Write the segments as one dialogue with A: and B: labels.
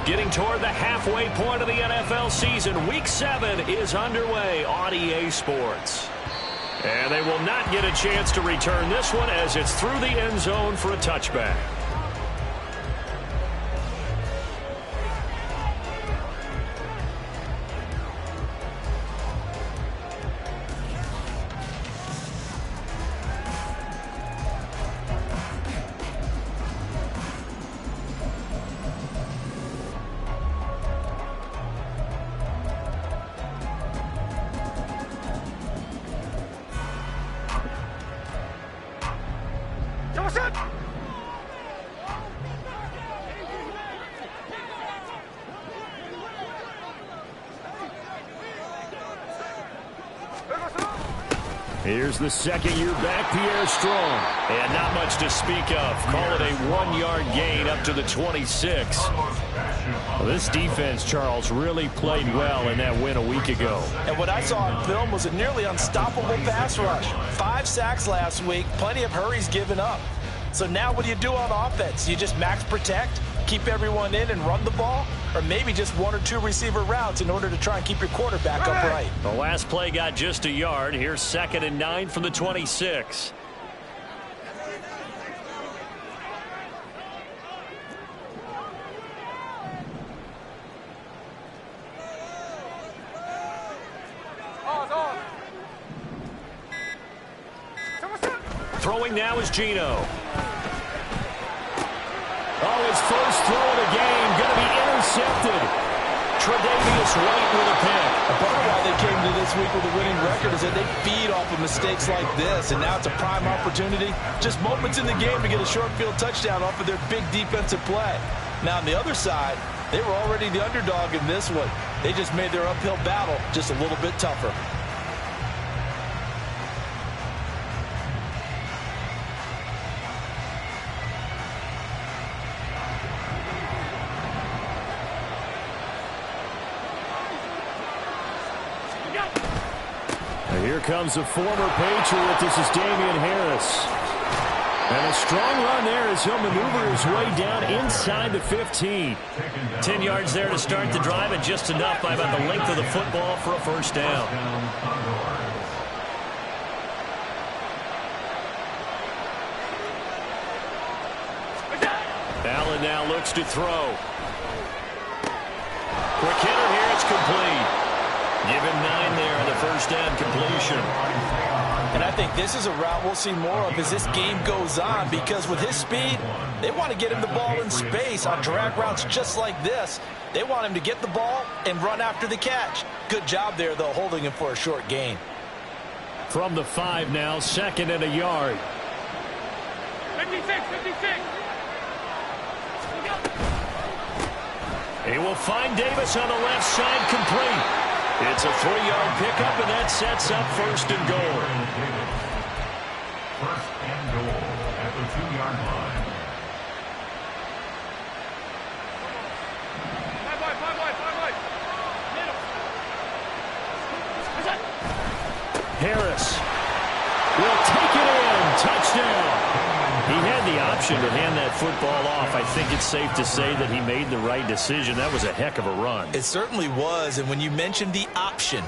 A: Getting toward the halfway point of the NFL season. Week 7 is underway on EA Sports. And they will not get a chance to return this one as it's through the end zone for a touchback. Here's the second-year back, Pierre Strong. And not much to speak of. Call it a 1-yard gain up to the 26. Well, this defense, Charles, really played well in that win a week ago.
B: And what I saw on film was a nearly unstoppable pass rush. 5 sacks last week, plenty of hurries given up. So now what do you do on offense? You just max protect, keep everyone in and run the ball? Or maybe just 1 or 2 receiver routes in order to try and keep your quarterback upright.
A: The last play got just a yard. Here's 2nd and 9 from the 26. Throwing now is Geno. Oh, his first throw of the game going to be intercepted. Tre'Davious White with a pick.
B: A part of why they came to this week with a winning record is that they feed off of mistakes like this, and now it's a prime opportunity. Just moments in the game to get a short field touchdown off of their big defensive play. Now, on the other side, they were already the underdog in this one. They just made their uphill battle just a little bit tougher.
A: Here comes a former Patriot. This is Damian Harris. And a strong run there as he'll maneuver his way down inside the 15. 10 yards there to start the drive, and just enough by about the length of the football for a first down. Allen now looks to throw. Quick hitter here, it's complete. Give him 9 there on the first down completion.
B: And I think this is a route we'll see more of as this game goes on, because with his speed, they want to get him the ball in space on drag routes just like this. They want him to get the ball and run after the catch. Good job there, though, holding him for a short gain.
A: From the 5 now, 2nd and a yard.
C: 56.
A: He will find Davis on the left side, complete. It's a 3-yard pickup, and that sets up 1st and goal.
C: 1st and goal at the 2-yard line.
A: Harris will take it in. Touchdown. He had the option to hand that football off. I think it's safe to say that he made the right decision. That was a heck of a run.
B: It certainly was, and when you mentioned the option,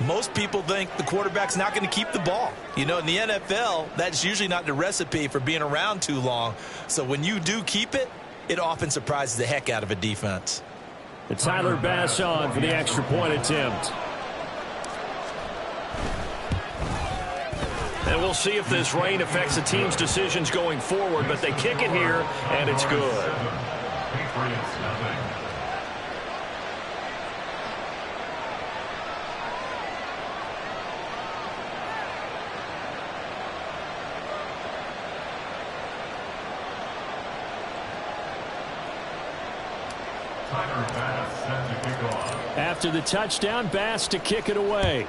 B: most people think the quarterback's not going to keep the ball. You know, in the NFL, that's usually not the recipe for being around too long. So when you do keep it, it often surprises the heck out of a defense.
A: It's Tyler Bass on for the extra point attempt. And we'll see if this rain affects the team's decisions going forward, but they kick it here, and it's good. After the touchdown, Bass to kick it away.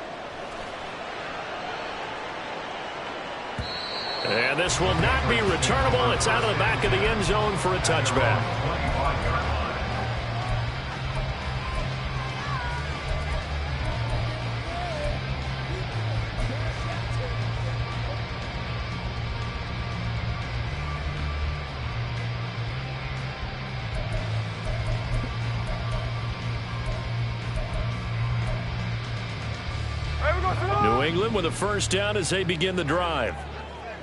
A: And this will not be returnable. It's out of the back of the end zone for a touchback. England with a first down as they begin the drive.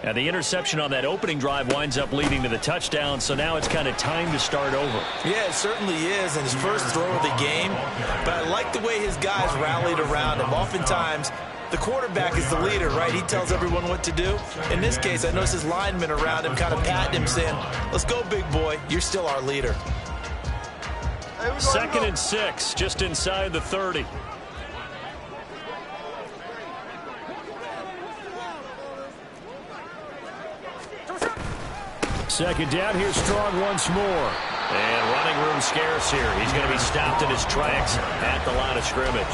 A: And the interception on that opening drive winds up leading to the touchdown, so now it's kind of time to start over.
B: Yeah, it certainly is, and his first throw of the game. But I like the way his guys rallied around him. Oftentimes, the quarterback is the leader, right? He tells everyone what to do. In this case, I noticed his linemen around him kind of patting him, saying, let's go, big boy. You're still our leader.
A: 2nd and 6, just inside the 30. Second down, here's Strong once more. And running room scarce here. He's going to be stopped in his tracks at the line of scrimmage.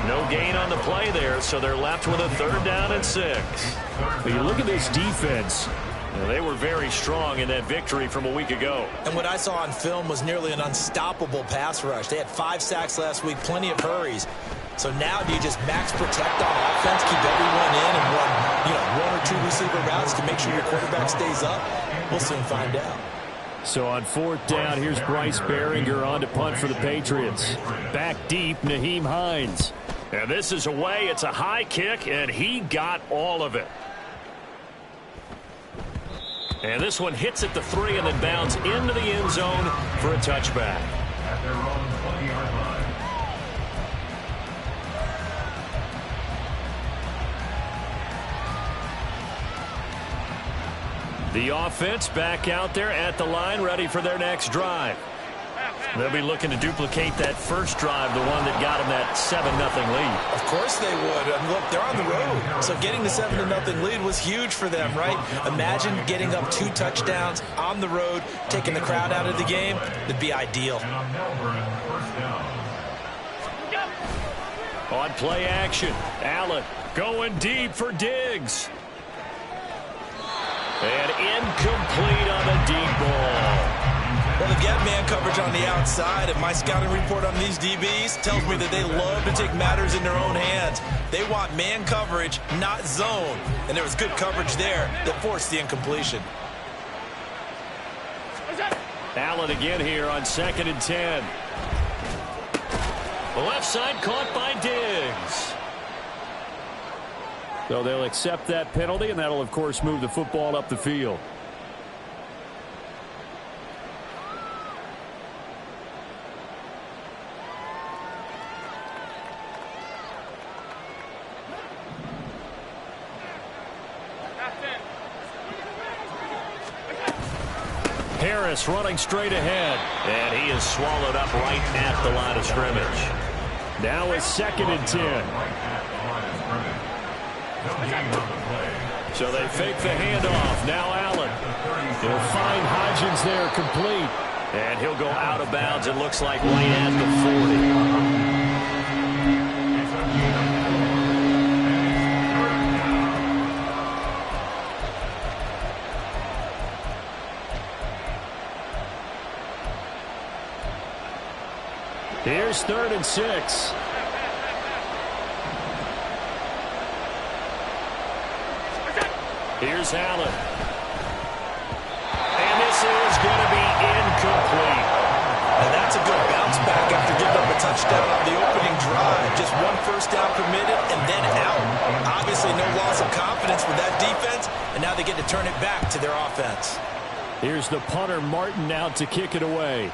A: No gain on the play there, so they're left with a 3rd down and 6. But you look at this defense. They were very strong in that victory from a week ago.
B: And what I saw on film was nearly an unstoppable pass rush. They had 5 sacks last week, plenty of hurries. So now do you just max protect on offense, keep everyone in, and run, 1 or 2 receiver routes to make sure your quarterback stays up? We'll soon find out.
A: So on 4th down, here's Bryce Behringer on to punt for the Patriots. Back deep, Nyheim Hines. And this is away. It's a high kick, and he got all of it. And this one hits at the 3 and then bounds into the end zone for a touchback.
C: At their own 20-yard line.
A: The offense back out there at the line, ready for their next drive. They'll be looking to duplicate that first drive, the one that got them that 7-0 lead.
B: Of course they would. I mean, look, they're on the road. So getting the 7-0 lead was huge for them, right? Imagine getting up 2 touchdowns on the road, taking the crowd out of the game. That'd be ideal.
C: And on Melbourne, first down.
A: On play action, Allen going deep for Diggs. And incomplete on the deep ball.
B: Well, they get man coverage on the outside, and my scouting report on these DBs tells me that they love to take matters in their own hands. They want man coverage, not zone. And there was good coverage there that forced the incompletion.
A: Allen again here on 2nd and 10. The left side caught by Diggs. So they'll accept that penalty, and that'll, of course, move the football up the field. Harris running straight ahead, and he is swallowed up right at the line of scrimmage. Now it's 2nd and 10. So they fake the handoff. Now Allen. He'll find Hodgins there complete. And he'll go out of bounds, it looks like, right at the 40. Here's 3rd and 6. Here's Allen. And this is going to be incomplete.
B: And that's a good bounce back after giving up a touchdown on the opening drive. Just 1 first down permitted and then out. Obviously no loss of confidence with that defense, and now they get to turn it back to their offense.
A: Here's the punter Martin out to kick it away.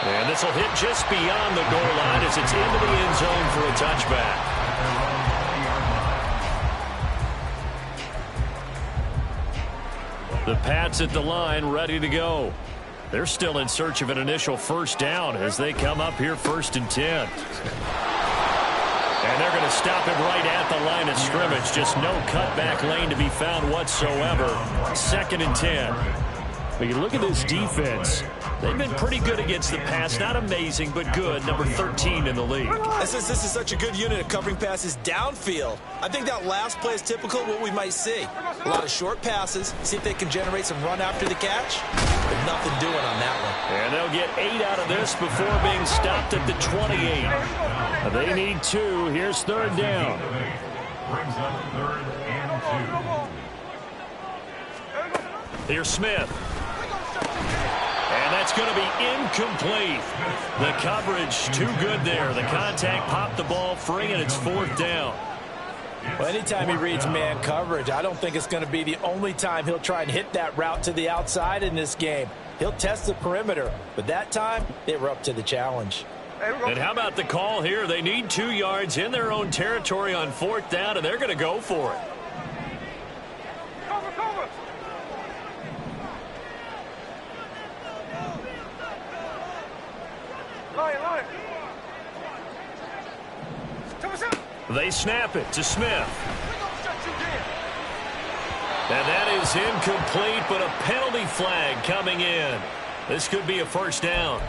A: And this will hit just beyond the goal line as it's into the end zone for a touchback. The Pats at the line, ready to go. They're still in search of an initial first down as they come up here 1st and 10. And they're going to stop it right at the line of scrimmage. Just no cutback lane to be found whatsoever. 2nd and 10. But you look at this defense. They've been pretty good against the pass. Not amazing, but good. Number 13 in the league.
B: Since this is such a good unit of covering passes downfield, I think that last play is typical of what we might see. A lot of short passes. See if they can generate some run after the catch. But nothing doing on that one.
A: And they'll get 8 out of this before being stopped at the 28. They need 2. Here's 3rd down.
C: Brings up 3rd and 2.
A: Here's Smith. And that's going to be incomplete. The coverage too good there. The contact popped the ball free, and it's 4th down.
B: Well, anytime he reads man coverage, I don't think it's going to be the only time he'll try and hit that route to the outside in this game. He'll test the perimeter, but that time they were up to the challenge.
A: And how about the call here? They need 2 yards in their own territory on 4th down, and they're going to go for it. They snap it to Smith. And that is incomplete, but a penalty flag coming in. This could be a 1st down.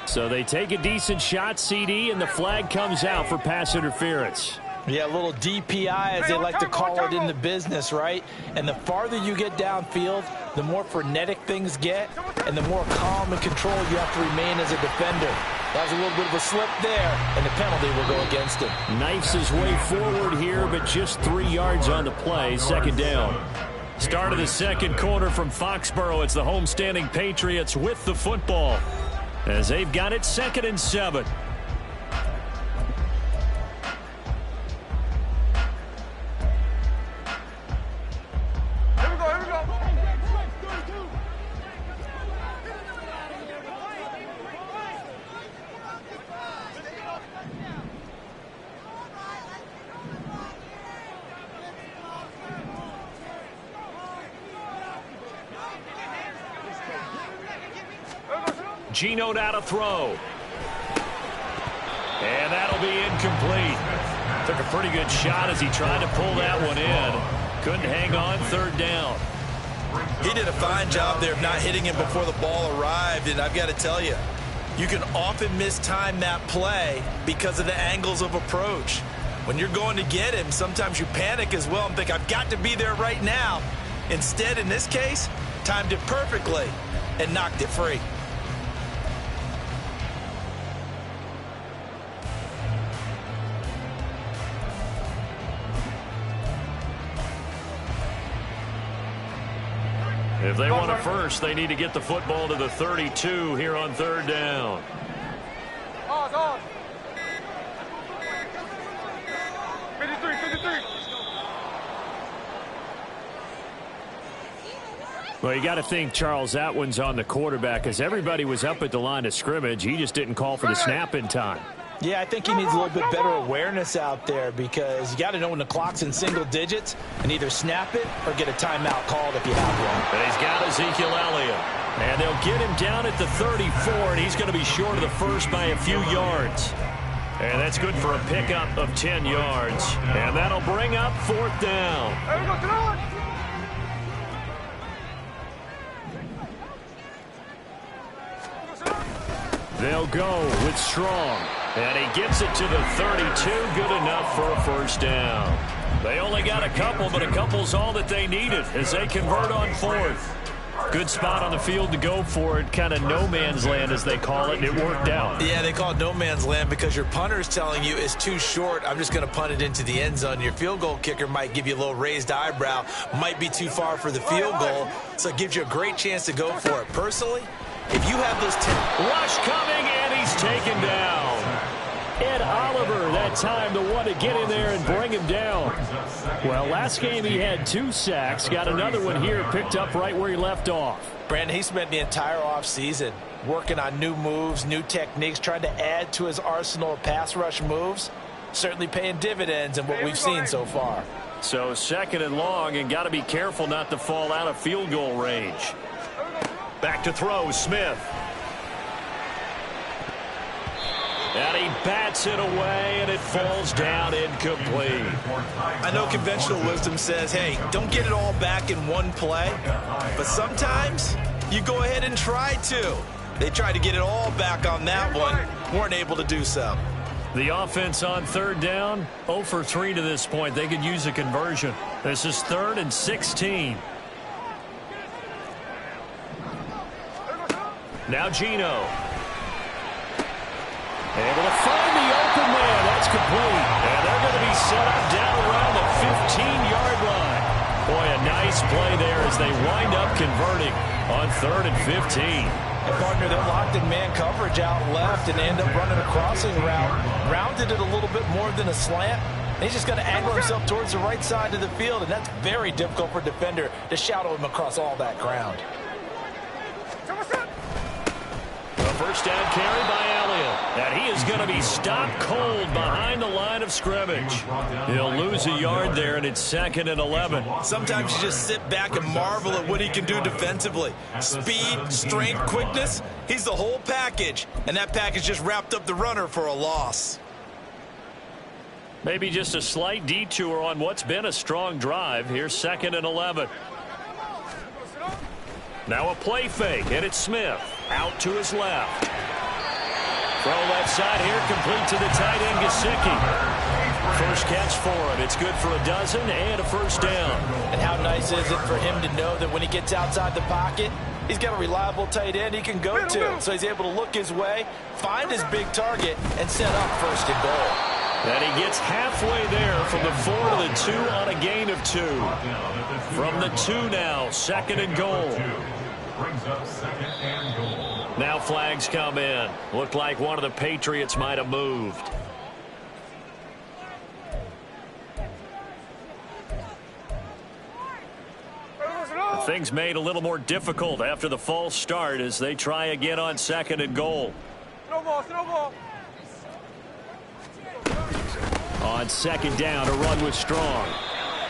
A: So they take a decent shot, CD, and the flag comes out for pass interference.
B: Yeah, a little DPI, as they like to call it in the business, right? And the farther you get downfield, the more frenetic things get, and the more calm and control you have to remain as a defender. That was a little bit of a slip there, and the penalty will go against him.
A: Knifes his way forward here, but just 3 yards on the play, 2nd down. Start of the 2nd quarter from Foxborough. It's the homestanding Patriots with the football, as they've got it 2nd and 7. Geno now to throw. And that'll be incomplete. Took a pretty good shot as he tried to pull that one in. Couldn't hang on, 3rd down.
B: He did a fine job there of not hitting him before the ball arrived, and I've got to tell you, you can often mistime that play because of the angles of approach. When you're going to get him, sometimes you panic as well and think, I've got to be there right now. Instead, in this case, timed it perfectly and knocked it free.
A: If they want a first, they need to get the football to the 32 here on 3rd down. Well, you got to think, Charles, that one's on the quarterback, as everybody was up at the line of scrimmage. He just didn't call for the snap in time.
B: Yeah, I think he needs a little bit better awareness out there, because you got to know when the clock's in single digits and either snap it or get a timeout called if you have one.
A: And he's got Ezekiel Elliott. And they'll get him down at the 34, and he's going to be short of the first by a few yards. And that's good for a pickup of 10 yards. And that'll bring up 4th down. They'll go with Strong. And he gets it to the 32. Good enough for a 1st down. They only got a couple, but a couple's all that they needed as they convert on 4th. Good spot on the field to go for it. Kind of no man's land, as they call it, and it worked out.
B: Yeah, they call it no man's land because your punter's telling you it's too short. I'm just going to punt it into the end zone. Your field goal kicker might give you a little raised eyebrow. Might be too far for the field goal, so it gives you a great chance to go for it. Personally, if you have those 10...
A: Rush coming, and he's taken down. Ed Oliver, that time the one to get in there and bring him down. Well, last game he had 2 sacks. Got another one here, picked up right where he left off.
B: Brandon, he spent the entire offseason working on new moves, new techniques, trying to add to his arsenal of pass rush moves. Certainly paying dividends in what we've seen so far.
A: So 2nd and long, and got to be careful not to fall out of field goal range. Back to throw, Smith. And he bats it away, and it falls down incomplete.
B: I know conventional wisdom says, hey, don't get it all back in one play. But sometimes you go ahead and try to. They tried to get it all back on that one. Weren't able to do so.
A: The offense on 3rd down, 0 for 3 to this point. They could use a conversion. This is 3rd and 16. Now Geno. Able to find the open man. That's complete. And they're going to be set up down around the 15-yard line. Boy, a nice play there as they wind up converting on 3rd and 15.
B: And partner, they're locked in man coverage out left, and they end up running a crossing route. Rounded it a little bit more than a slant. He's just going to angle himself towards the right side of the field, and that's very difficult for a defender to shadow him across all that ground.
A: A first down carry by Elliott, and he is going to be stopped cold behind the line of scrimmage. He'll lose a yard there, and it's 2nd and 11.
B: Sometimes you just sit back and marvel at what he can do defensively. Speed, strength, quickness, he's the whole package, and that package just wrapped up the runner for a loss.
A: Maybe just a slight detour on what's been a strong drive. Here's 2nd and 11. Now a play fake, and it's Smith. Out to his left. Throw left side here, complete to the tight end, Gesicki. First catch for him. It's good for a dozen and a first down.
B: And how nice is it for him to know that when he gets outside the pocket, he's got a reliable tight end he can go to. So he's able to look his way, find his big target, and set up 1st and goal.
A: And he gets halfway there from the 4 to the 2 on a gain of 2. From the 2 now, 2nd and goal.
C: Brings up 2nd and goal.
A: Now flags come in. Looked like one of the Patriots might have moved. Things made a little more difficult after the false start as they try again on 2nd and goal. On 2nd down, a run with Strong.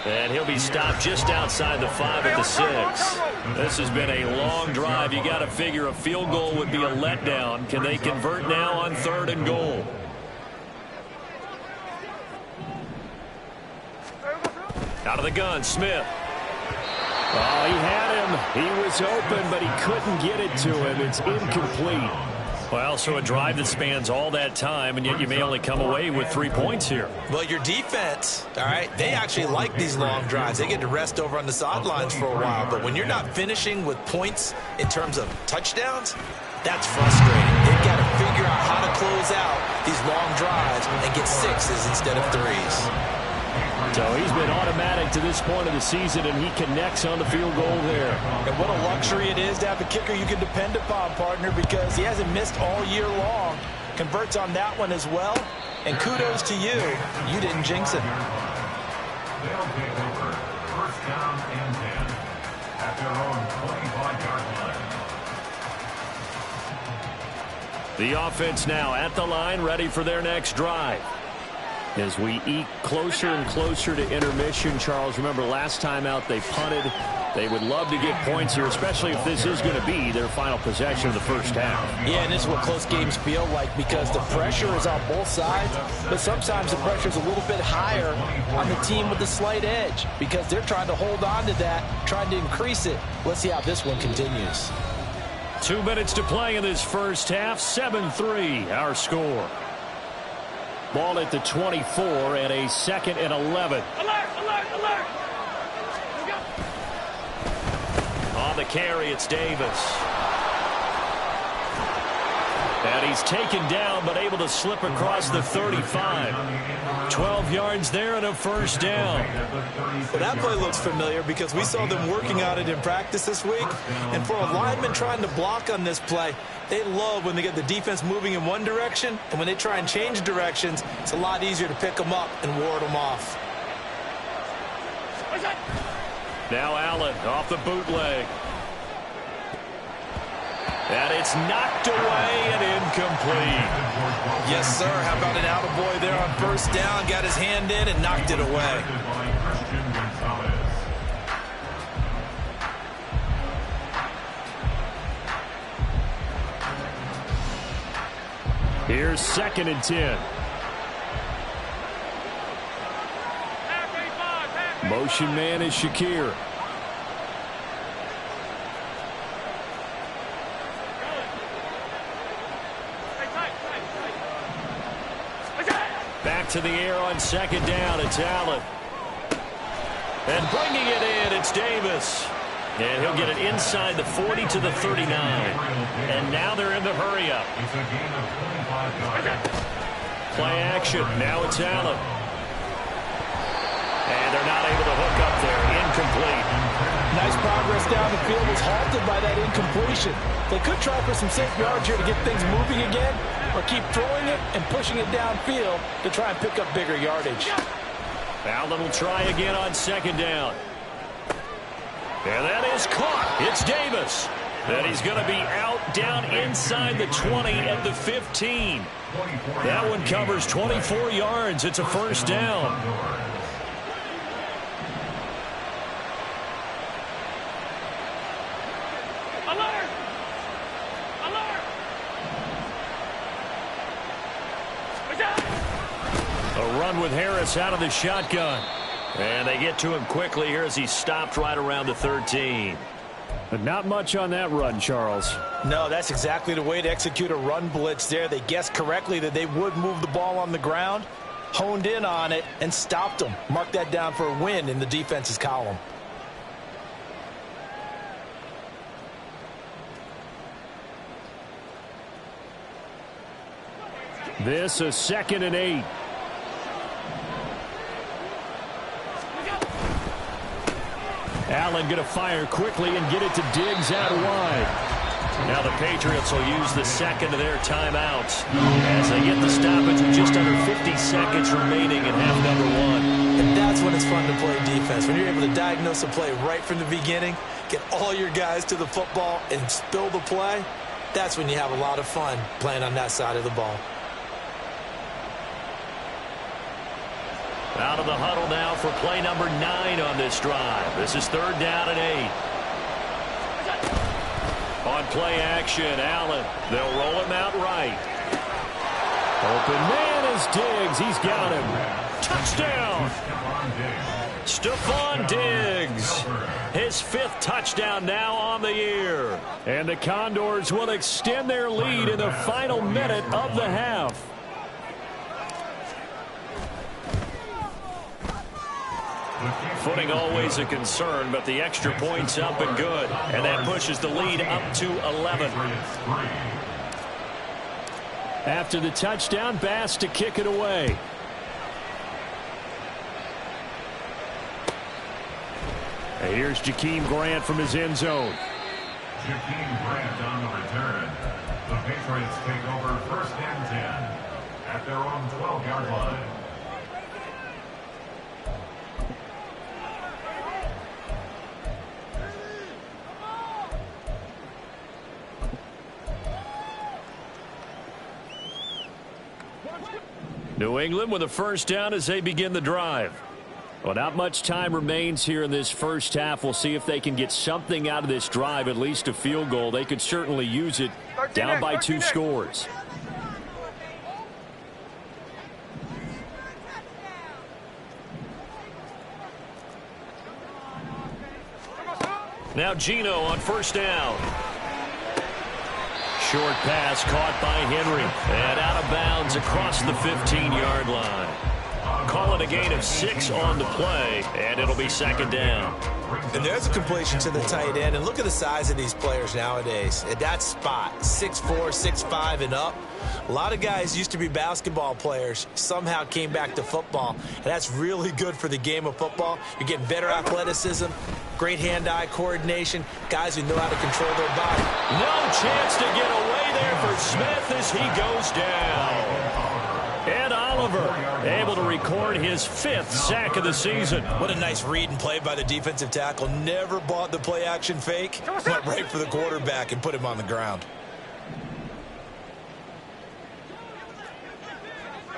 A: And he'll be stopped just outside the 5 at the 6. This has been a long drive. You got to figure a field goal would be a letdown. Can they convert now on 3rd and goal? Out of the gun, Smith. Oh, he had him. He was open, but he couldn't get it to him. It's incomplete. Well, so a drive that spans all that time, and yet you may only come away with 3 points here.
B: Well, your defense, all right, they actually like these long drives. They get to rest over on the sidelines for a while. But when you're not finishing with points in terms of touchdowns, that's frustrating. They've got to figure out how to close out these long drives and get 6s instead of 3s.
A: So he's been automatic to this point of the season, and he connects on the field goal there.
B: And what a luxury it is to have a kicker you can depend upon, partner, because he hasn't missed all year long. Converts on that one as well. And kudos to you. You didn't jinx it.
C: They'll take over 1st down and 10 at their own 25-yard line.
A: The offense now at the line, ready for their next drive. As we eke closer and closer to intermission, Charles, remember last time out they punted. They would love to get points here, especially if this is going to be their final possession of the first half.
B: Yeah, and this is what close games feel like because the pressure is on both sides, but sometimes the pressure is a little bit higher on the team with the slight edge because they're trying to hold on to that, trying to increase it. Let's see how this one continues.
A: 2 minutes to play in this first half, 7-3 our score. Ball at the 24 and a 2nd and 11.
D: Alert!
A: On the carry, it's Davis. And he's taken down, but able to slip across the 35. 12 yards there and a first down.
B: Well, that play looks familiar because we saw them working on it in practice this week. And for a lineman trying to block on this play, they love when they get the defense moving in one direction. And when they try and change directions, it's a lot easier to pick them up and ward them off.
A: Now Allen off the bootleg. And it's knocked away and incomplete.
B: Yes, sir. How about an attaboy there on 1st down? Got his hand in and knocked it away.
A: Here's 2nd and 10. Motion man is Shakir. Back to the air on 2nd down. It's Allen. And bringing it in, it's Davis. And he'll get it inside the 40 to the 39. And now they're in the hurry up. Play action. Now it's Allen. And they're not able to hook up there. Incomplete.
B: Nice progress down the field was halted by that incompletion. They could try for some safe yards here to get things moving again, or keep throwing it and pushing it downfield to try and pick up bigger yardage.
A: Allen will try again on second down. And that is caught. It's Davis. And he's going to be out down inside the 20 at the 15. That one covers 24 yards. It's a first down.
D: Alert! Alert!
A: A run with Harris out of the shotgun. And they get to him quickly here as he stopped right around the 13.
E: But not much on that run, Charles.
B: No, that's exactly the way to execute a run blitz there. They guessed correctly that they would move the ball on the ground, honed in on it, and stopped them. Mark that down for a win in the defense's column.
E: This is 2nd and 8. Allen going to fire quickly and get it to Diggs out wide.
A: Now the Patriots will use the second of their timeouts as they get the stoppage with just under 50 seconds remaining in half number 1.
B: And that's when it's fun to play defense. When you're able to diagnose a play right from the beginning, get all your guys to the football and spill the play, that's when you have a lot of fun playing on that side of the ball.
A: Out of the huddle now for play number 9 on this drive. This is 3rd down and 8. On play action, Allen. They'll roll him out right.
E: Open man is Diggs. He's got him.
A: Touchdown! Stephon Diggs. His 5th touchdown now on the year.
E: And the Condors will extend their lead in the final minute of the half.
A: Footing always a concern, but the extra point's up and good. And that pushes the lead up to 11.
E: After the touchdown, Bass to kick it away. And here's Jakeem Grant from his end zone.
C: Jakeem Grant on the return. The Patriots take over 1st and 10 at their own 12-yard line.
E: New England with a first down as they begin the drive. Well, not much time remains here in this first half. We'll see if they can get something out of this drive, at least a field goal. They could certainly use it down by 2 scores.
A: Now Geno on first down. Short pass caught by Henry. And out of bounds across the 15-yard line. Call it a gain of 6 on the play, and it'll be 2nd down.
B: And there's a completion to the tight end. And look at the size of these players nowadays. At that spot, 6'4", 6'5", and up. A lot of guys used to be basketball players, somehow came back to football. And that's really good for the game of football. You're getting better athleticism, great hand-eye coordination, guys who know how to control their body.
A: No chance to get away there for Smith as he goes down. Ed Oliver able to record his 5th sack of the season.
B: What a nice read and play by the defensive tackle. Never bought the play-action fake. Went right for the quarterback and put him on the ground.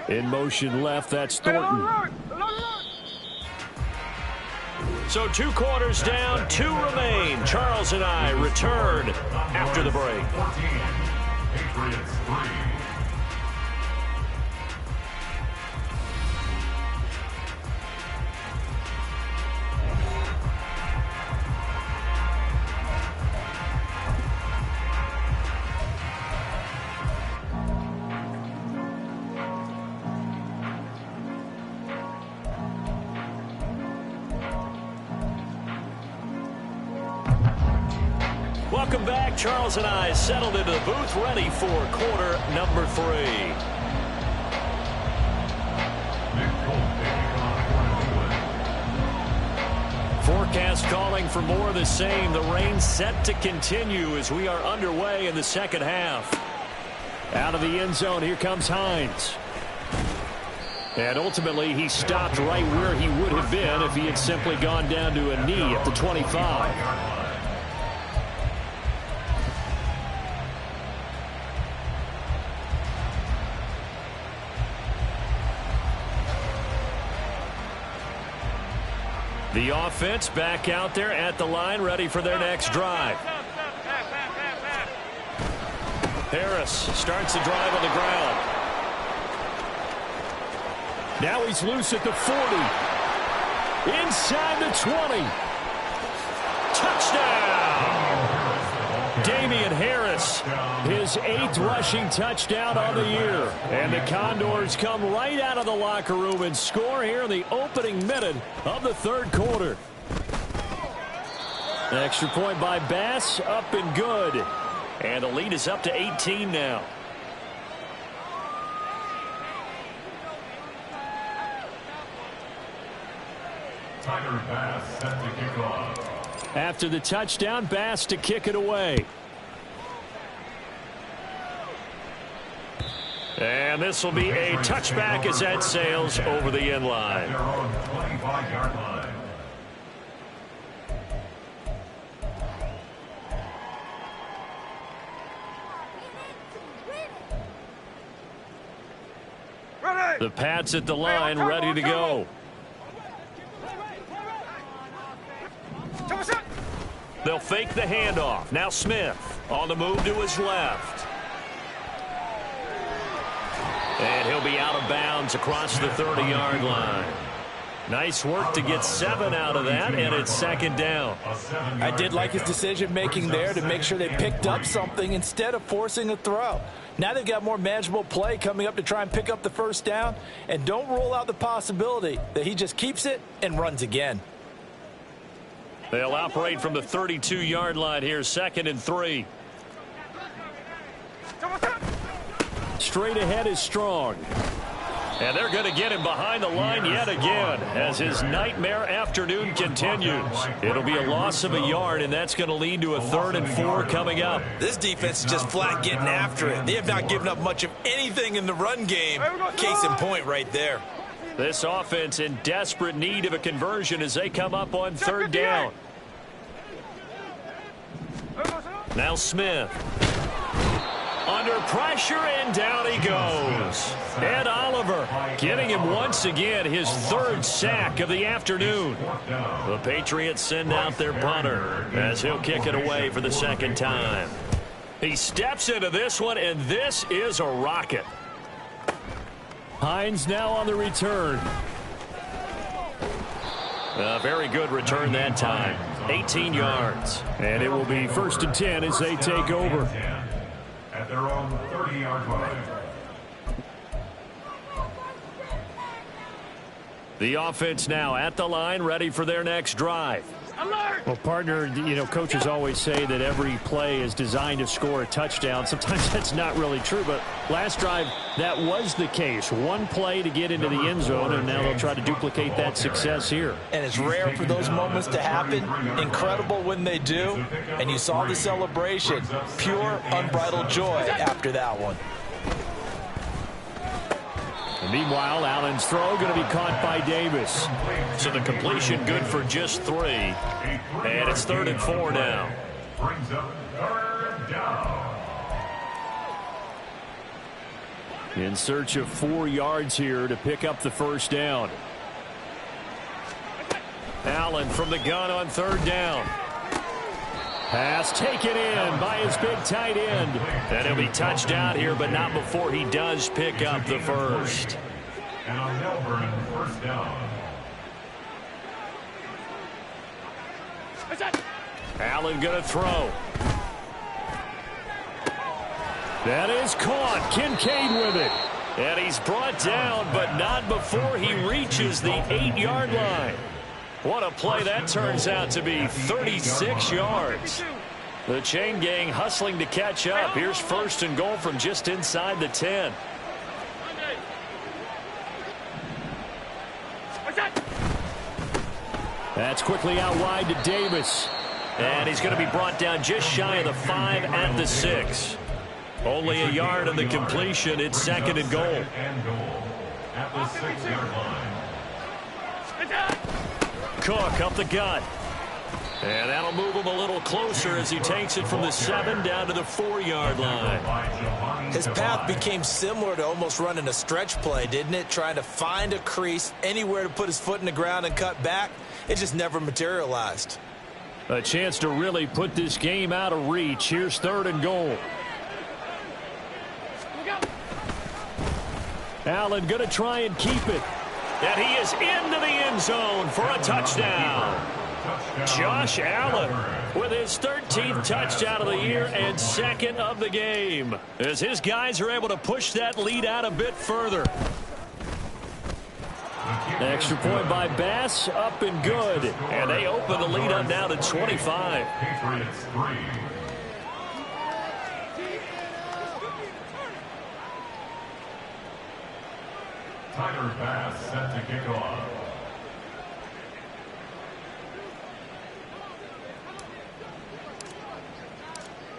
E: In motion left, that's Thornton.
A: So 2 quarters down, 2 remain. Charles and I return after the break.
C: 14, Patriots 3.
A: Welcome back. Charles and I settled into the booth, ready for quarter number 3. Forecast calling for more of the same. The rain set to continue as we are underway in the second half.
E: Out of the end zone, here comes Hines. And ultimately, he stopped right where he would have been if he had simply gone down to a knee at the 25. The offense back out there at the line, ready for their next drive. Harris starts the drive on the ground. Now he's loose at the 40. Inside the 20. Touchdown! Damian Harris, his 8th rushing touchdown on the year. And the Condors come right out of the locker room and score here in the opening minute of the third quarter. An extra point by Bass, up and good. And the lead is up to 18 now.
C: Bass set to kick off.
E: After the touchdown, Bass to kick it away. And this will be a touchback as that sails over the end line.
C: Their own 25-yard line.
E: The Pats at the line, ready to go. They'll fake the handoff. Now Smith on the move to his left. And he'll be out of bounds across the 30-yard line. Nice work to get 7 out of that, and it's second down.
B: I did like his decision-making there to make sure they picked up something instead of forcing a throw. Now they've got more manageable play coming up to try and pick up the first down, and don't rule out the possibility that he just keeps it and runs again.
E: They'll operate from the 32-yard line here, 2nd and 3. Straight ahead is Strong. And they're going to get him behind the line yet again as his nightmare afternoon continues. It'll be a loss of a yard, and that's going to lead to a 3rd and 4 coming up.
B: This defense is just flat getting after it. They have not given up much of anything in the run game. Case in point right there.
E: This offense in desperate need of a conversion as they come up on 3rd down. Now Smith. Under pressure, and down he goes. Ed Oliver getting him once again his 3rd sack of the afternoon. The Patriots send out their punter as he'll kick it away for the 2nd time. He steps into this one, and this is a rocket. Hines now on the return. A very good return that time. 18 yards. And it will be 1st and 10 as they take over.
C: At their own 30-yard line.
E: The offense now at the line, ready for their next drive. Well, partner, you know, coaches always say that every play is designed to score a touchdown. Sometimes that's not really true, but last drive, that was the case. One play to get into the end zone, and now they'll try to duplicate that success here.
B: And it's rare for those moments to happen. Incredible when they do. And you saw the celebration. Pure, unbridled joy after that one.
E: And meanwhile, Allen's throw going to be caught by Davis. So the completion good for just 3. And it's 3rd and 4 now.
C: Brings up 3rd down.
E: In search of 4 yards here to pick up the first down. Allen from the gun on 3rd down. Pass taken in by his big tight end. And he'll be touched out here, but not before he does pick up the first.
C: And on Melbourne, 1st down.
E: Allen going to throw. That is caught. Kincaid with it. And he's brought down, but not before he reaches the 8-yard line. What a play that turns out to be. 36 yards. The chain gang hustling to catch up. Here's 1st and goal from just inside the 10. That's quickly out wide to Davis. And he's going to be brought down just shy of the 5 at the 6. Only a yard of the completion. It's 2nd and goal.
C: at the 6-yard line.
E: Cook up the gut. And that'll move him a little closer as he takes it from the 7 down to the 4-yard line.
B: His path became similar to almost running a stretch play, didn't it? Trying to find a crease, anywhere to put his foot in the ground and cut back. It just never materialized.
E: A chance to really put this game out of reach. Here's 3rd and goal. Allen going to try and keep it. And he is into the end zone for a touchdown. Josh Allen with his 13th touchdown of the year and 2nd of the game, as his guys are able to push that lead out a bit further. Extra point by Bass, up and good. And they open the lead up now to 25.
C: Patriots 3. Tyler Bass set to kick off.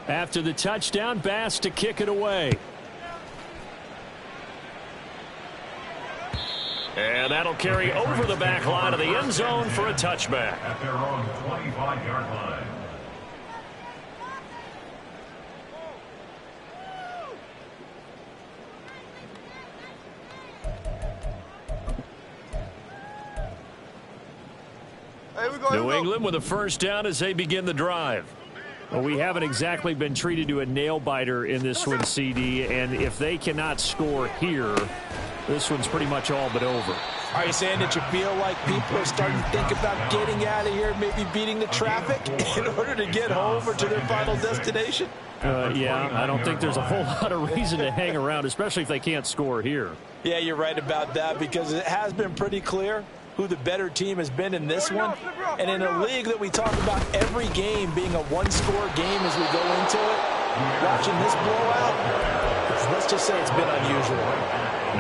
E: After the touchdown, Bass to kick it away. And that'll carry over the back line of the end zone for a touchback.
C: At their own 25-yard line.
E: New England with a first down as they begin the drive. Well, we haven't exactly been treated to a nail-biter in this one, CD, and if they cannot score here, this one's pretty much all but over.
B: Are you saying that you feel like people are starting to think about getting out of here, maybe beating the traffic in order to get home or to their final destination?
E: Yeah, I don't think there's a whole lot of reason to hang around, especially if they can't score here.
B: Yeah, you're right about that, because it has been pretty clear who the better team has been in this one. And in a league that we talk about every game being a one-score game as we go into it, watching this blowout, let's just say it's been unusual.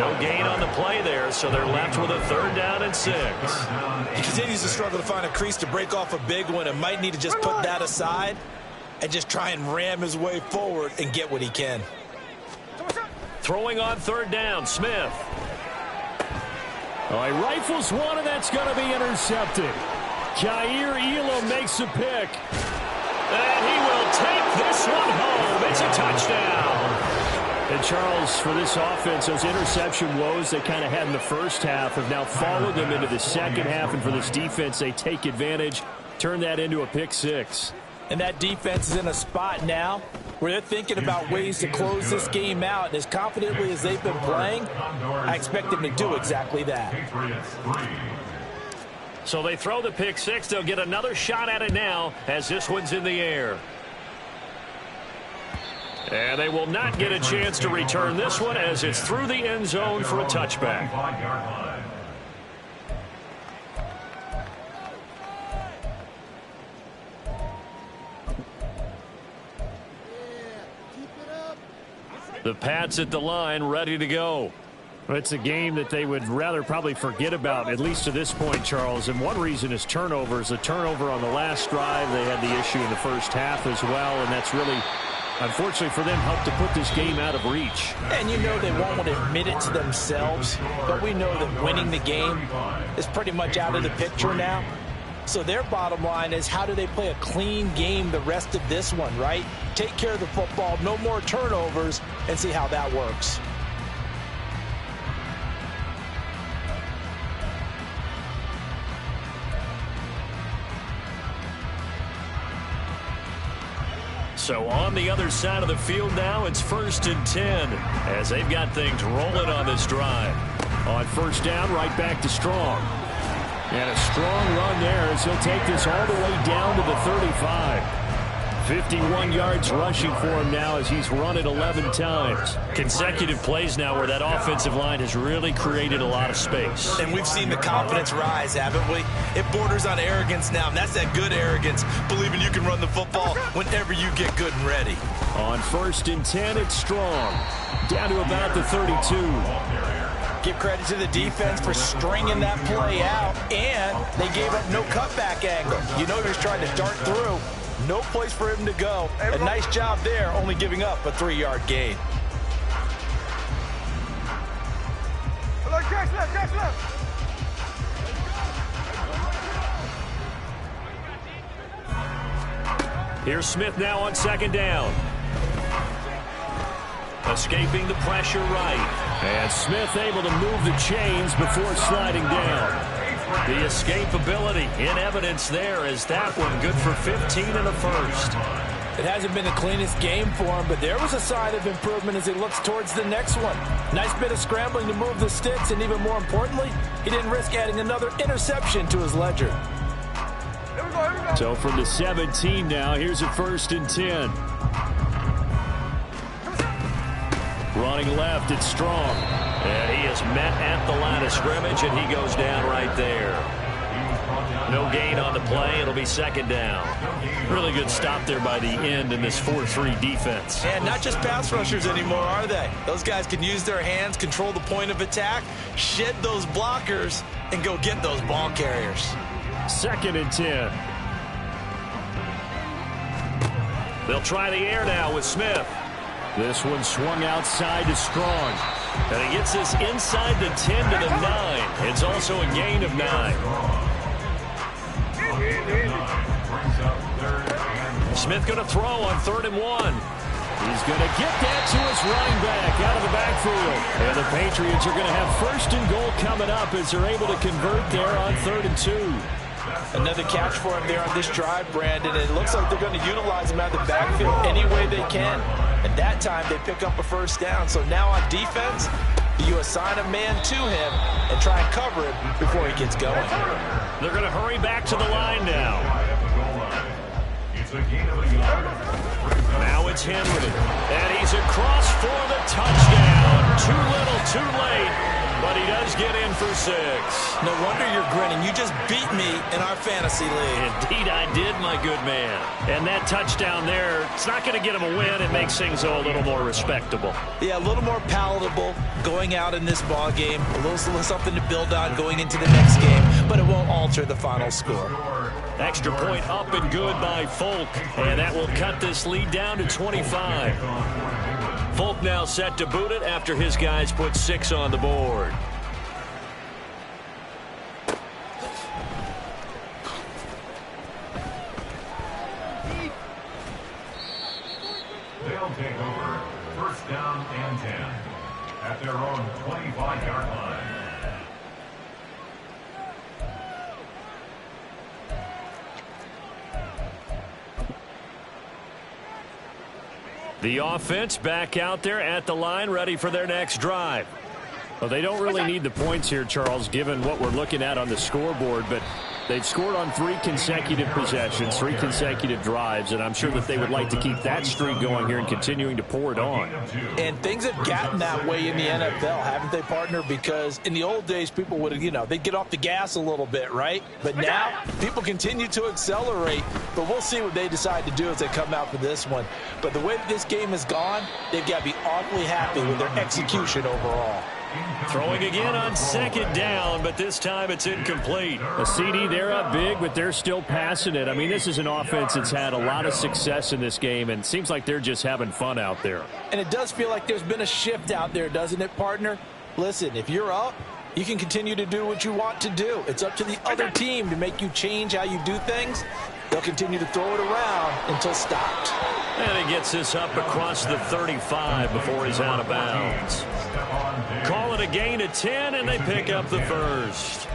E: No gain on the play there, so they're left with a 3rd down and 6.
B: He continues to struggle to find a crease to break off a big one and might need to just put that aside and just try and ram his way forward and get what he can.
E: Throwing on 3rd down, Smith. Oh, he rifles one, and that's going to be intercepted. Kaiir Elam makes a pick. And he will take this one home. It's a touchdown. And Charles, for this offense, those interception woes they kind of had in the first half have now followed them into the second half. And for this defense, they take advantage, turn that into a pick 6.
B: And that defense is in a spot now where they're thinking about ways to close this game out. And as confidently as they've been playing, I expect them to do exactly that.
E: So they throw the pick 6. They'll get another shot at it now as this one's in the air. And they will not get a chance to return this one as it's through the end zone for a touchback. The Pats at the line, ready to go. It's a game that they would rather probably forget about, at least to this point, Charles. And one reason is turnovers. A turnover on the last drive. They had the issue in the first half as well, and that's really, unfortunately for them, helped to put this game out of reach.
B: And you know they won't want to admit it to themselves, but we know that winning the game is pretty much out of the picture now. So their bottom line is, how do they play a clean game the rest of this one, right? Take care of the football, no more turnovers, and see how that works.
E: So on the other side of the field now, it's 1st and 10 as they've got things rolling on this drive. On 1st down, right back to Strong. And a strong run there as he'll take this all the way down to the 35. 51 yards rushing for him now as he's run it 11 times. Consecutive plays now where that offensive line has really created a lot of space.
B: And we've seen the confidence rise, haven't we? It borders on arrogance now, and that's that good arrogance, believing you can run the football whenever you get good and ready.
E: On 1st and 10, it's Strong. Down to about the 32.
B: Give credit to the defense for stringing that play out, and they gave up no cutback angle. You know he was trying to dart through. No place for him to go. A nice job there, only giving up a 3-yard gain.
E: Here's Smith now on second down. Escaping the pressure right. And Smith able to move the chains before sliding down. The escapability in evidence there as that one good for 15 in the first.
B: It hasn't been the cleanest game for him, but there was a sign of improvement as he looks towards the next one. Nice bit of scrambling to move the sticks, and even more importantly, he didn't risk adding another interception to his ledger.
D: Here we go.
E: So from the 17 now, here's a 1st and 10. Running left, it's Strong. And he is met at the line of scrimmage, and he goes down right there. No gain on the play. It'll be second down. Really good stop there by the end in this 4-3 defense.
B: And not just pass rushers anymore, are they? Those guys can use their hands, control the point of attack, shed those blockers, and go get those ball carriers.
E: 2nd and 10. They'll try the air now with Smith. This one swung outside to Strong. And he gets this inside the 10 to the 9. It's also a gain of 9. Smith going to throw on 3rd and 1. He's going to get that to his running back out of the backfield. And the Patriots are going to have 1st and goal coming up as they're able to convert there on 3rd and 2.
B: Another catch for him there on this drive, Brandon. It looks like they're going to utilize him out of the backfield any way they can. And that time they pick up a 1st down. So now on defense, you assign a man to him and try and cover him before he gets going.
E: They're going to hurry back to the line now. Now it's Henry. And he's across for the touchdown. Too little, too late. But he does get in for 6.
B: No wonder you're grinning. You just beat me in our fantasy league.
E: Indeed I did, my good man. And that touchdown there, it's not going to get him a win. It makes things a little more respectable.
B: Yeah, a little more palatable going out in this ball game. A little something to build on going into the next game. But it won't alter the final score.
E: Extra point up and good by Folk. And that will cut this lead down to 25. Folk now set to boot it after his guys put 6 on the board.
C: They'll take over 1st down and 10 at their own 25-yard line.
E: The offense back out there at the line, ready for their next drive. Well, they don't really need the points here, Charles, given what we're looking at on the scoreboard, but they've scored on 3 consecutive possessions, 3 consecutive drives, and I'm sure that they would like to keep that streak going here and continuing to pour it on.
B: And things have gotten that way in the NFL, haven't they, partner? Because in the old days, people would, they'd get off the gas a little bit, right? But now, people continue to accelerate, but we'll see what they decide to do as they come out for this one. But the way that this game has gone, they've got to be awfully happy with their execution overall.
E: Throwing again on 2nd down, but this time it's incomplete. A CD, they're up big, but they're still passing it. I mean, this is an offense that's had a lot of success in this game, and it seems like they're just having fun out there.
B: And it does feel like there's been a shift out there, doesn't it, partner? Listen, if you're up, you can continue to do what you want to do. It's up to the other team to make you change how you do things. They'll continue to throw it around until stopped.
E: And he gets this up across the 35 before he's out of bounds. Call it a gain of 10, and they pick up the 1st.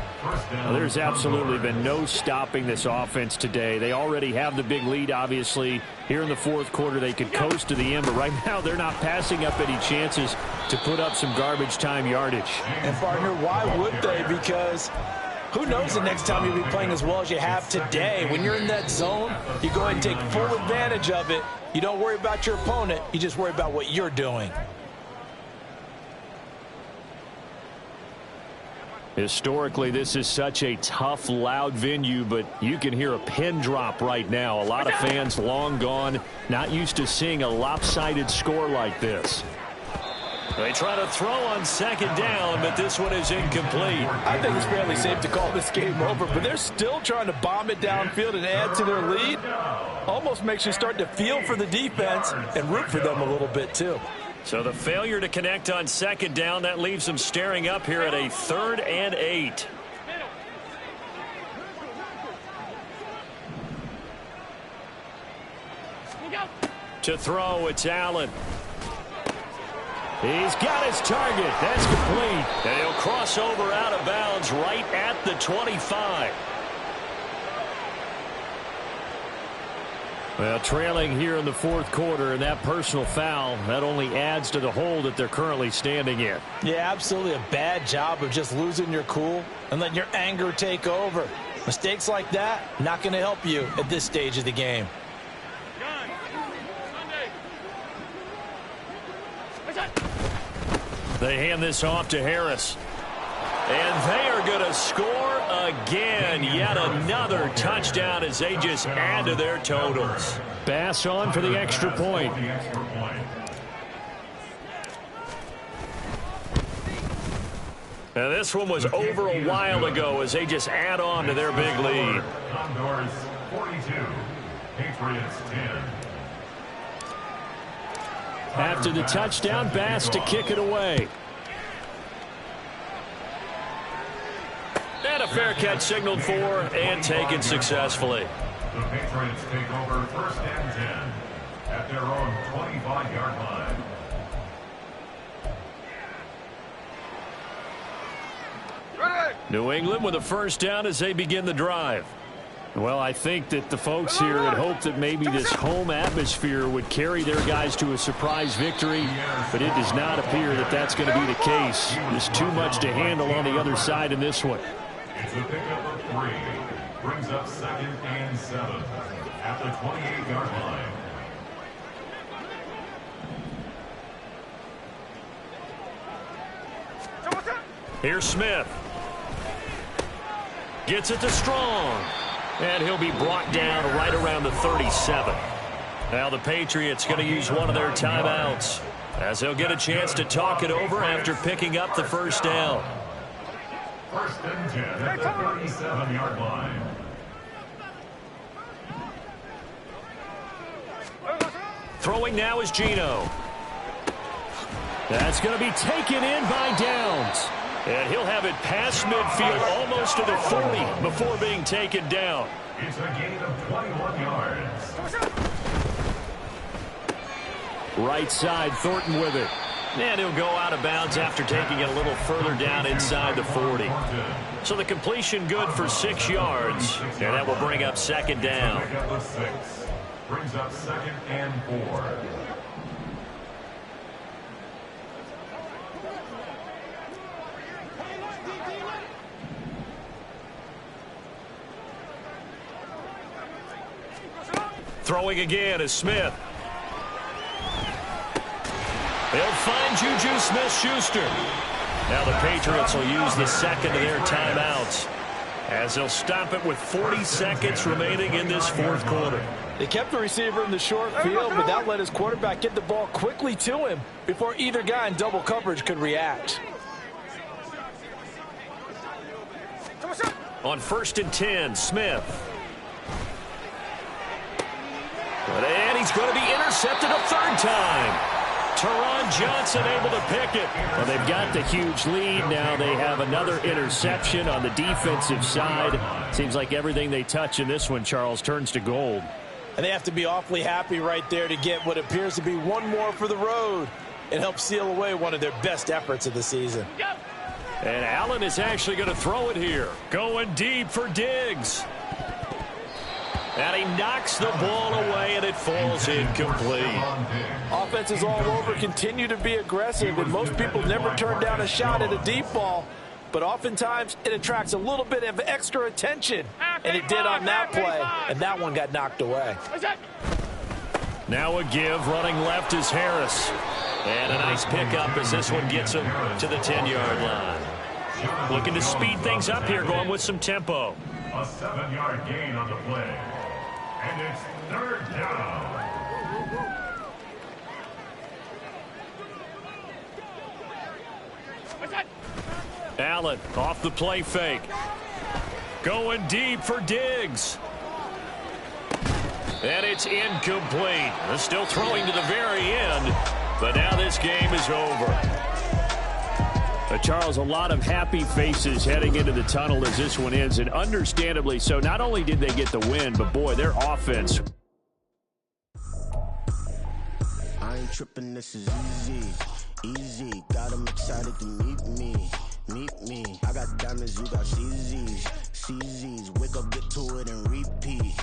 E: Well, there's absolutely been no stopping this offense today. They already have the big lead, obviously. Here in the 4th quarter, they could coast to the end, but right now they're not passing up any chances to put up some garbage time yardage.
B: And, partner, why would they? Because who knows the next time you'll be playing as well as you have today. When you're in that zone, you go ahead and take full advantage of it. You don't worry about your opponent. You just worry about what you're doing.
E: Historically, this is such a tough, loud venue, but you can hear a pin drop right now. A lot of fans long gone, not used to seeing a lopsided score like this. They try to throw on 2nd down, but this one is incomplete.
B: I think it's fairly safe to call this game over, but they're still trying to bomb it downfield and add to their lead. Almost makes you start to feel for the defense and root for them a little bit, too.
E: So the failure to connect on second down, that leaves them staring up here at a 3rd and 8. To throw, it's Allen. He's got his target. That's complete. And he'll cross over out of bounds right at the 25. Well, trailing here in the 4th quarter, and that personal foul, that only adds to the hole that they're currently standing in.
B: Yeah, absolutely a bad job of just losing your cool and letting your anger take over. Mistakes like that, not going to help you at this stage of the game.
E: They hand this off to Harris. And they are going to score again. Yet another touchdown as they just add to their totals. Bass on for the extra point. Now this one was over a while ago as they just add on to their big lead.
C: Condors 42, Patriots 10.
E: After the touchdown, Bass to kick it away. And a fair catch signaled for and taken successfully.
C: The Patriots take over 1st and 10 at their own 25-yard line.
E: New England with a 1st down as they begin the drive. Well, I think that the folks here had hoped that maybe this home atmosphere would carry their guys to a surprise victory, but it does not appear that that's going to be the case. There's too much to handle on the other side in this one.
C: It's a pickup of 3. Brings up 2nd and 7 at the 28-yard line.
E: Here's Smith. Gets it to Strong. And he'll be brought down right around the 37. Now the Patriots going to use one of their timeouts as they'll get a chance to talk it over after picking up the 1st down.
C: 1st and 10 at the 37-yard line.
E: Throwing now is Geno. That's going to be taken in by Downs. And he'll have it past midfield almost to the 40 before being taken down.
C: It's a gain of 21 yards.
E: Right side, Thornton with it. And he'll go out of bounds after taking it a little further down inside the 40. So the completion good for 6 yards. And that will bring up 2nd down.
C: Brings up 2nd and 4.
E: Throwing again is Smith. They'll find Juju Smith-Schuster. Now the Patriots will use the 2nd of their timeouts as they'll stop it with 40 seconds remaining in this 4th quarter.
B: They kept the receiver in the short field, but that let his quarterback get the ball quickly to him before either guy in double coverage could react.
E: On 1st and 10, Smith. And he's going to be intercepted a 3rd time. Teron Johnson able to pick it. Well, they've got the huge lead. Now they have another interception on the defensive side. Seems like everything they touch in this one, Charles, turns to gold.
B: And they have to be awfully happy right there to get what appears to be one more for the road and help seal away one of their best efforts of the season.
E: And Allen is actually going to throw it here. Going deep for Diggs. And he knocks the ball away, and it falls incomplete.
B: Offenses all over continue to be aggressive, and most people never turn down a shot at a deep ball. But oftentimes, it attracts a little bit of extra attention. And it did on that play, and that one got knocked away.
E: Now a give, running left is Harris. And a nice pickup as this one gets him to the 10-yard line. Looking to speed things up here, going with some tempo.
C: A 7-yard gain on the play. And it's 3rd down.
E: Allen off the play fake. Going deep for Diggs. And it's incomplete. They're still throwing to the very end.
A: But now this game is over. Charles, a lot of happy faces heading into the tunnel as this one ends, and understandably so. Not only did they get the win, but, boy, their offense.
F: I ain't tripping, this is easy, easy. Got them excited to meet me. I got diamonds, you got CZs. Wake up, get to it, and repeat.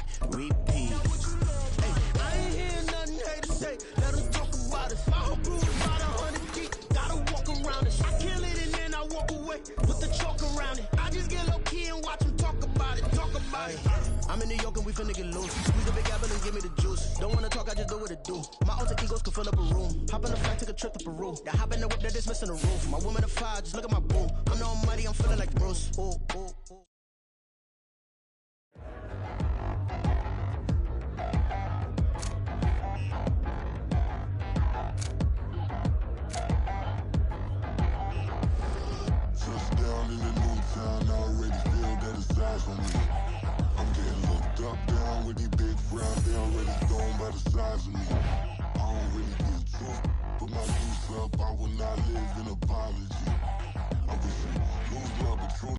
F: Hey, I ain't hear nothing haters say. Let them talk about it. I'll prove about 100 deep. Gotta walk around it. I kill it and then I walk away. Put the chalk around it. I just get low key and watch them talk about it. I'm in New York and we finna get loose. Squeeze the big apple and give me the juice. Don't wanna talk, I just do what it do. My alter egos can fill up a room. Hop in the flight, take a trip to Peru. That hop in the whip, that is missing the roof. My woman a fire, just look at my boo. I'm the almighty, I'm feeling like Bruce. Ooh.
G: Touchdown in the new town, I already feel that it's eyes on me. I'm getting looked up, down with these big brown, they already gone by the size of me. I don't really give a truth, put my juice up, I will not live in apology. I wish you lose love, but truth.